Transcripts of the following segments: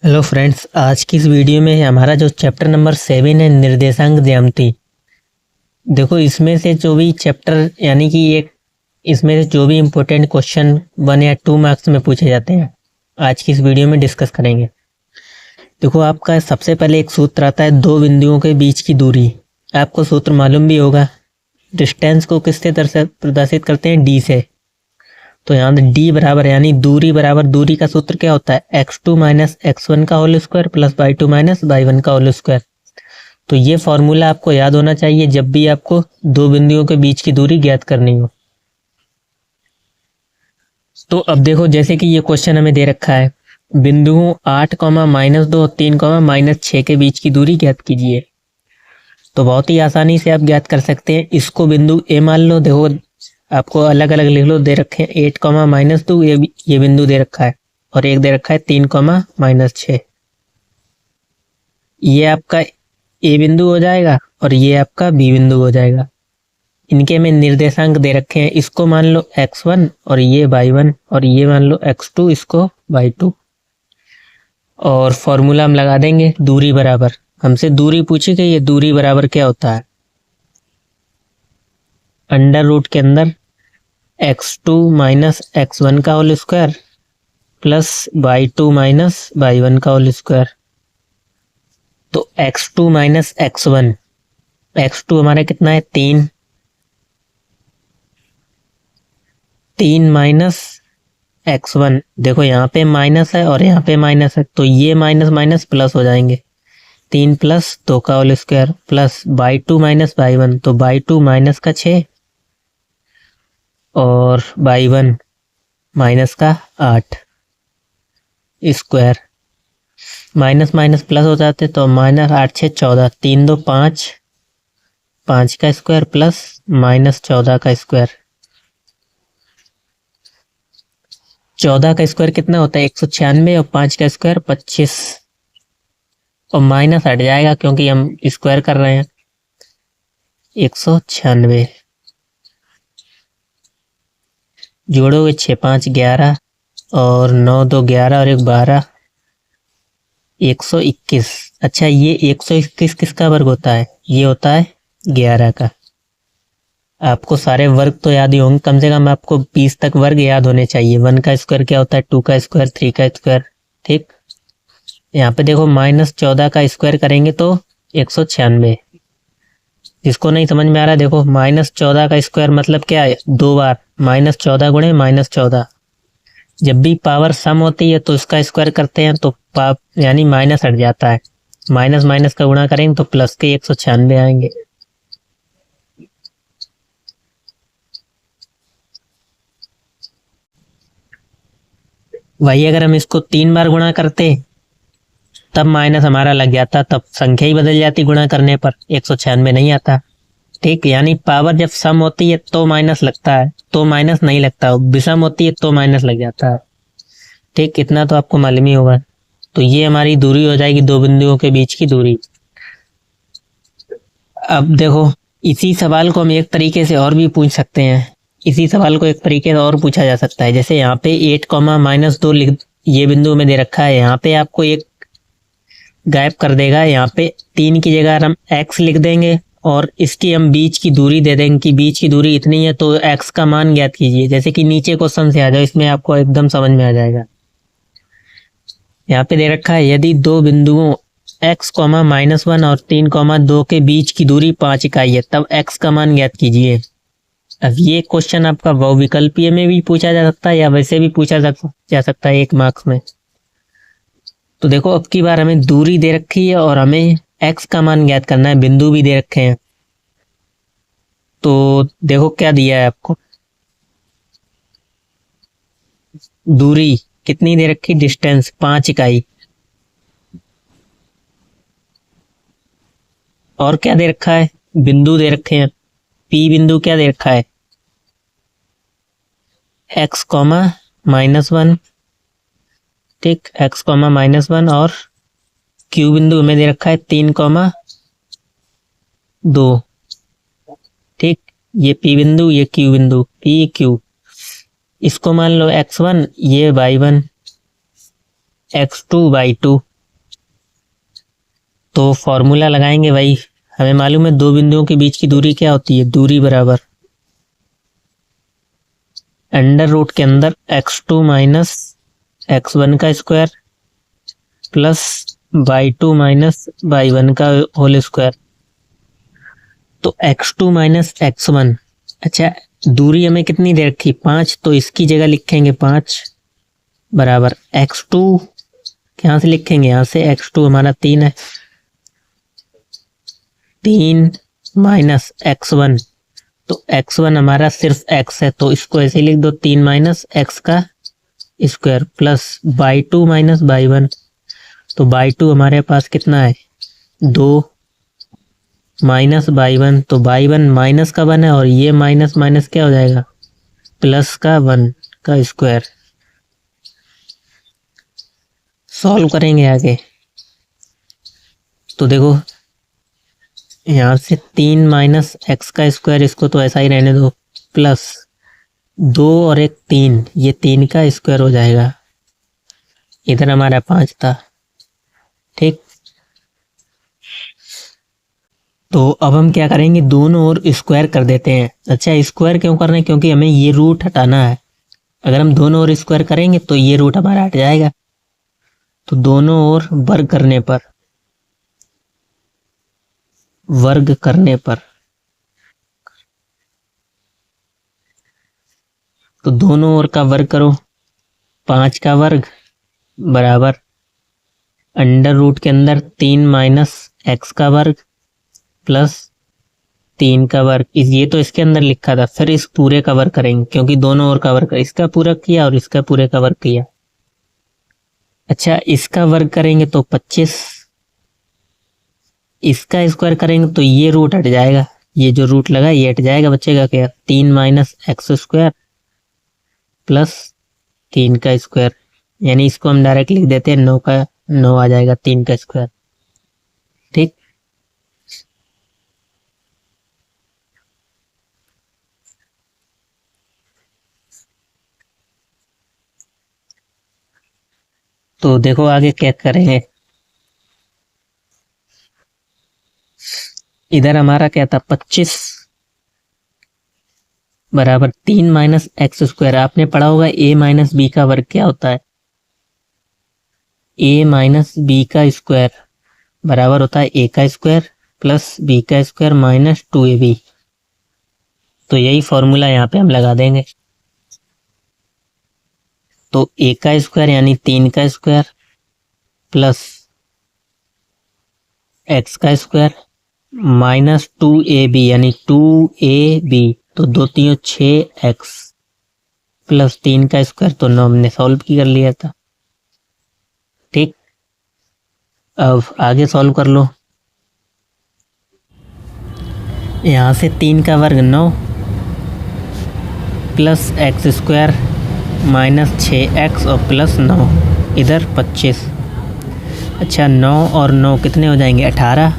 Hello friends, आज की इस वीडियो में हमारा जो चैप्टर नंबर 7 है निर्देशांक ज्यामिति। देखो, इसमें से जो भी चैप्टर यानी कि एक इसमें से जो भी इम्पोर्टेंट क्वेश्चन 1 या 2 मार्क्स में पूछे जाते हैं आज की इस वीडियो में डिस्कस करेंगे। देखो, आपका सबसे पहले एक सूत्र आता है दो बिंदुओं के बीच की दूरी। आपको सूत्र मालूम भी होगा। डिस्टेंस को किससे प्रदर्शित करते हैं? डी से। तो यहाँ डी बराबर यानी दूरी बराबर दूरी का सूत्र क्या होता है? x2 माइनस x1 का whole square plus y2 minus y1 का होल स्क्वायर। तो ये फॉर्मूला आपको याद होना चाहिए जब भी आपको दो बिंदुओं के बीच की दूरी ज्ञात करनी हो। तो अब देखो, जैसे कि ये क्वेश्चन हमें दे रखा है, बिंदुओं 8, -2 और 3, -6 के बीच की दूरी ज्ञात कीजिए। तो बहुत ही आसानी से आप ज्ञात कर सकते हैं। इसको बिंदु ए मान लो। देखो, आपको अलग अलग लिख लो, दे रखे हैं 8, -2 ये बिंदु दे रखा है, और एक दे रखा है 3, -6। ये आपका ए बिंदु हो जाएगा और ये आपका बी बिंदु हो जाएगा। इनके में निर्देशांक दे रखे हैं, इसको मान लो x1 और ये y1, और ये मान लो x2, इसको y2। और फॉर्मूला हम लगा देंगे दूरी बराबर, हमसे दूरी पूछी गई है, दूरी बराबर क्या होता है? अंडर रूट के अंदर x2 माइनस x1 का whole square plus y2 minus y1 का होल स्क्वायर। तो x2 माइनस x1, x2 हमारा कितना है? 3 माइनस x1। देखो, यहाँ पे माइनस है और यहाँ पे माइनस है, तो ये माइनस माइनस प्लस हो जाएंगे। 3 प्लस 2 का whole square plus y2 minus y1, तो y2 माइनस का 6 और y1 माइनस का 8 स्क्वायर। माइनस माइनस प्लस हो जाते, तो -8 6 14, 3 2 5, 5 का स्क्वायर प्लस -14 का स्क्वायर। 14 का स्क्वायर कितना होता है? 196, और 5 का स्क्वायर 25, और माइनस हट जाएगा क्योंकि हम स्क्वायर कर रहे हैं। 196 जोड़ोगे 6 5 11, और 9 2 11 और 1 12, 121। अच्छा, ये 121 किसका वर्ग होता है? ये होता है 11 का। आपको सारे वर्ग तो याद ही होंगे, कम से कम आपको 20 तक वर्ग याद होने चाहिए। 1 का स्क्वायर क्या होता है? 2 का स्क्वायर, 3 का स्क्वायर। ठीक, यहाँ पे देखो -14 का स्क्वायर करेंगे तो 196। जिसको नहीं समझ में आ रहा, देखो -14 का स्क्वायर मतलब क्या है? 2 बार -14 गुणे -14। जब भी पावर सम होती है तो इसका स्क्वायर करते हैं तो यानी माइनस हट जाता है। माइनस माइनस का गुणा करेंगे तो प्लस के 196 आएंगे। वही अगर हम इसको 3 बार गुणा करते तब माइनस हमारा लग जाता, तब संख्या ही बदल जाती, गुणा करने पर 196 नहीं आता। ठीक, यानी पावर जब सम होती है तो माइनस लगता है, तो माइनस नहीं लगता, विषम होती है तो माइनस लग जाता है। ठीक, इतना तो आपको मालूम ही होगा। तो ये हमारी दूरी हो जाएगी, दो बिंदुओं के बीच की दूरी। अब देखो, इसी सवाल को हम एक तरीके से और भी पूछ सकते हैं। इसी सवाल को एक तरीके से और पूछा जा सकता है। जैसे यहाँ पे 8, -2 ये बिंदु में दे रखा है, यहाँ पे आपको एक गायब कर देगा। यहाँ पे 3 की जगह हम x लिख देंगे और इसकी हम बीच की दूरी दे देंगे कि बीच की दूरी इतनी है, तो x का मान ज्ञात कीजिए। जैसे कि नीचे क्वेश्चन से आ जाओ, इसमें आपको एकदम समझ में आ जाएगा। यहाँ पे दे रखा है यदि दो बिंदुओं x, -1 और 3, 2 के बीच की दूरी 5 इकाई है, तब x का मान ज्ञात कीजिए। अब ये क्वेश्चन आपका बहुविकल्पीय में भी पूछा जा सकता है या वैसे भी पूछा जा सकता है 1 मार्क्स में। तो देखो, अब की बार हमें दूरी दे रखी है और हमें x का मान ज्ञात करना है, बिंदु भी दे रखे हैं। तो देखो क्या दिया है आपको, दूरी कितनी दे रखी? डिस्टेंस 5 इकाई। और क्या दे रखा है? बिंदु दे रखे हैं। P बिंदु क्या दे रखा है? x, -1। ठीक, x, -1, और Q बिंदु हमें दे रखा है 3, 2। ठीक, ये P बिंदु, ये Q बिंदु, P Q। इसको मान लो x1, ये y1, x2/2। तो फॉर्मूला लगाएंगे भाई, हमें मालूम है दो बिंदुओं के बीच की दूरी क्या होती है, दूरी बराबर अंडर रूट के अंदर x2 माइनस x1 का square plus y2 minus y1 का होल स्क्वायर। तो x2 माइनस x1, अच्छा दूरी हमें कितनी दे रखी, 5, तो इसकी जगह लिखेंगे 5 बराबर x2, यहाँ से लिखेंगे, यहाँ से x2 हमारा 3 है, 3 माइनस x1, तो x1 हमारा सिर्फ x है, तो इसको ऐसे लिख दो 3 माइनस x का square plus y2 minus y1, तो y2 हमारे पास कितना है 2 माइनस y1, तो y1 माइनस का 1 है और ये माइनस माइनस क्या हो जाएगा प्लस का 1 का स्क्वायर। सॉल्व करेंगे आगे, तो देखो यहाँ से 3 माइनस x का स्क्वायर, इसको तो ऐसा ही रहने दो, प्लस 2 और 1 3, ये 3 का स्क्वायर हो जाएगा, इधर हमारा 5 था। ठीक, तो अब हम क्या करेंगे, दोनों ओर स्क्वायर कर देते हैं। अच्छा स्क्वायर क्यों कर रहे हैं, क्योंकि हमें ये रूट हटाना है, अगर हम दोनों ओर स्क्वायर करेंगे तो ये रूट हमारा हट जाएगा। तो दोनों ओर वर्ग करने पर तो दोनों ओर का वर्ग करो, 5 का वर्ग बराबर अंडर रूट के अंदर 3 माइनस x का वर्ग प्लस 3 का वर्ग, ये तो इसके अंदर लिखा था, फिर इस पूरे का वर्ग करेंगे क्योंकि दोनों ओर का वर्ग, इसका पूरा किया और इसका पूरे का वर्ग किया। अच्छा इसका वर्ग करेंगे तो 25, इसका स्क्वायर करेंगे तो ये रूट हट जाएगा, ये जो रूट लगा ये हट जाएगा, बचेगा क्या 3 माइनस एक्स स्क्वायर प्लस 3 का स्क्वायर, यानी इसको हम डायरेक्ट लिख देते हैं 9 का 9 आ जाएगा 3 का स्क्वायर। ठीक, तो देखो आगे क्या करेंगे, इधर हमारा क्या था 25 बराबर 3 माइनस एक्स स्क्वायर, आपने पढ़ा होगा a माइनस बी का वर्ग क्या होता है, a माइनस बी का स्क्वायर बराबर होता है a का स्क्वायर प्लस b का स्क्वायर माइनस 2ab। तो यही फॉर्मूला यहाँ पे हम लगा देंगे, तो a का स्क्वायर यानी 3 का स्क्वायर प्लस x का स्क्वायर माइनस 2ab यानी 2ab, तो 2 3 6x प्लस 3 का स्क्वायर, तो 9 हमने सॉल्व कर लिया था। ठीक, अब आगे सॉल्व कर लो, यहाँ से 3 का वर्ग 9 plus x square minus 6x और प्लस 9, इधर 25। अच्छा 9 और 9 कितने हो जाएंगे 18,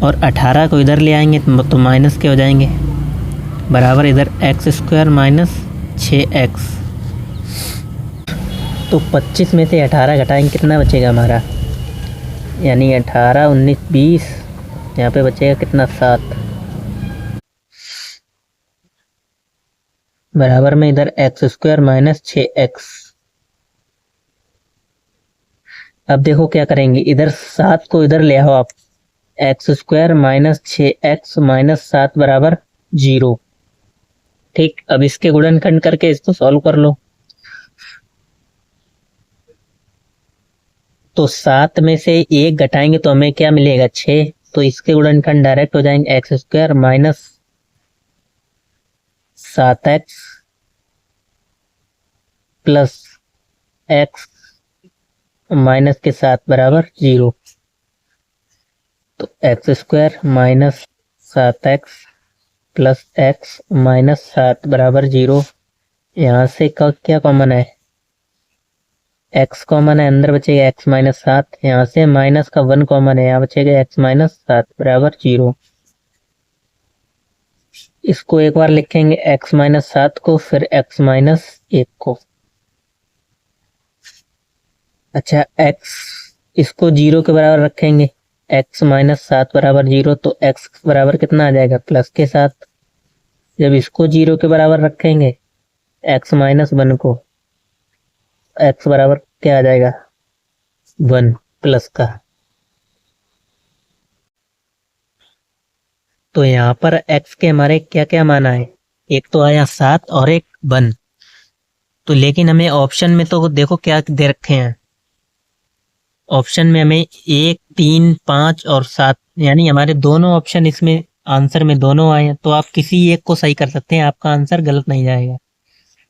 और 18 को इधर ले आएंगे तो माइनस के हो जाएंगे, बराबर इधर एक्स स्क्वायर माइनस 6x। तो 25 में से 18 घटाएंगे कितना बचेगा हमारा, यानी 18 19 20, यहाँ पे बचेगा कितना 7, बराबर में इधर एक्स स्क्वायर माइनस 6x। अब देखो क्या करेंगे, इधर 7 को इधर ले आओ आप, x square minus 6x minus 7 बराबर 0। ठीक, अब इसके गुणनखंड करके इसको सॉल्व कर लो, तो 7 में से 1 घटाएंगे तो हमें क्या मिलेगा 6, तो इसके गुणनखंड डायरेक्ट हो जाएंगे x square minus 7x plus x minus के 7 बराबर 0। तो x square minus 7x plus x minus 7 बराबर 0। यहाँ से क्या कॉमन है, x कॉमन है, अंदर बचेगा x माइनस 7, यहाँ से माइनस का 1 कॉमन है, यहाँ बचेगा x माइनस 7 बराबर 0। इसको एक बार लिखेंगे x माइनस 7 को, फिर x माइनस 1 को, अच्छा, x इसको 0 के बराबर रखेंगे, x माइनस 7 बराबर 0, तो x बराबर कितना आ जाएगा, प्लस के 7। जब इसको 0 के बराबर रखेंगे x माइनस 1 को, x बराबर क्या आ जाएगा, 1 प्लस का। तो यहाँ पर x के हमारे क्या क्या मान आए, एक तो आया 7 और एक 1। तो लेकिन हमें ऑप्शन में तो देखो क्या दे रखे हैं, ऑप्शन में हमें 1, 3, 5 और 7, यानी हमारे दोनों ऑप्शन इसमें आंसर में दोनों आए हैं। तो आप किसी एक को सही कर सकते हैं, आपका आंसर गलत नहीं जाएगा।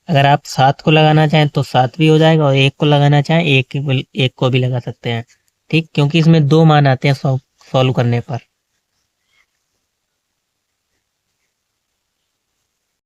अगर आप 7 को लगाना चाहें तो 7 भी हो जाएगा, और 1 को लगाना चाहें 1 को भी लगा सकते हैं। ठीक, क्योंकि इसमें 2 मान आते हैं सॉल्व करने पर।